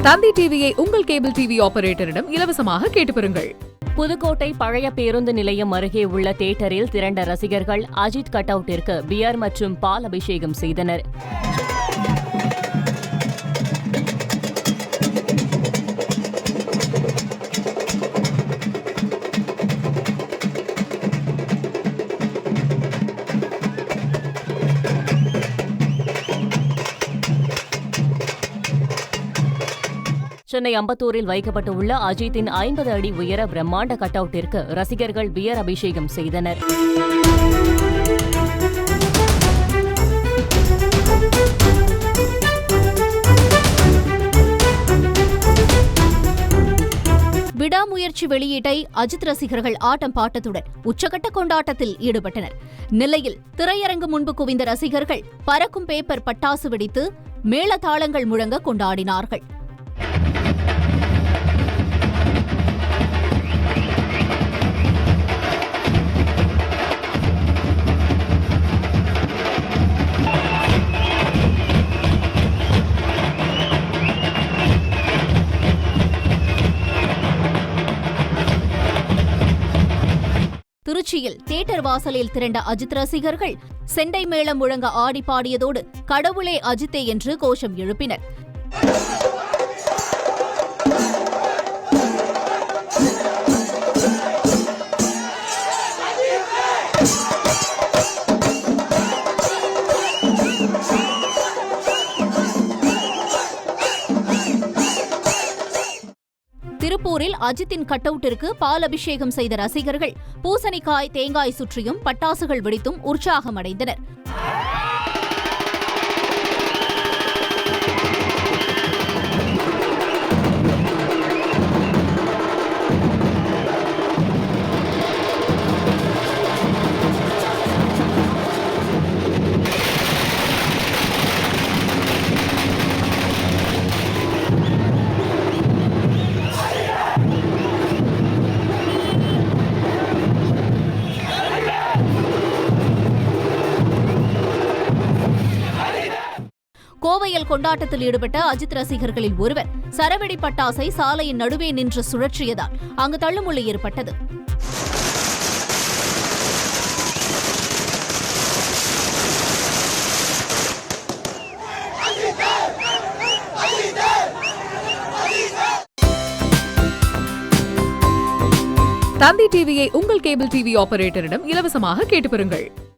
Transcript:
தந்தி டிவியை உங்கள் cable TV ஆபரேட்டரிடம் இலவசமாக கேட்டு பெறுங்கள். புதுக்கோட்டை பழைய பேருந்து நிலையம் அருகே உள்ள தியேட்டரில் திரண்ட ரசிகர்கள் அஜித் கட் அவுட்டிற்கு பியர் மற்றும் பால் அபிஷேகம் செய்தனர். சென்னை அம்பத்தூரில் வைக்கப்பட்டுள்ள அஜித்தின் 50 அடி உயர பிரம்மாண்ட கட் அவுட்டிற்கு ரசிகர்கள் பியர் அபிஷேகம் செய்தனர். விடாமுயற்சி வெளியீட்டை அஜித் ரசிகர்கள் ஆட்டம் பாட்டத்துடன் உச்சகட்ட கொண்டாட்டத்தில் ஈடுபட்டனர். நெல்லையில் திரையரங்கு முன்பு குவிந்த ரசிகர்கள் பறக்கும் பேப்பர் பட்டாசு வெடித்து மேளதாளங்கள் முழங்க கொண்டாடினார்கள். திருச்சியில் தியேட்டர் வாசலில் திரண்ட அஜித் ரசிகர்கள் செண்டை மேளம் முழங்க ஆடி பாடியதோடு கடவுளே அஜித்தே என்று கோஷம் எழுப்பினர். திருப்பூரில் அஜித்தின் கட் அவுட்டிற்கு பால் அபிஷேகம் செய்த ரசிகர்கள் பூசணிக்காய், தேங்காய் சுற்றியும் பட்டாசுகள் வெடித்தும் உற்சாகமடைந்தனர். கோவையில் கொண்டாட்டத்தில் ஈடுபட்ட அஜித் ரசிகர்களில் ஒருவர் சரவெடி பட்டாசை சாலையின் நடுவே நின்று சுழற்றியதால் அங்கு தள்ளுமுள்ளு ஏற்பட்டது. தந்தி டிவியை உங்கள் கேபிள் டிவி ஆபரேட்டரிடம் இலவசமாக கேட்டு பெறுங்கள்.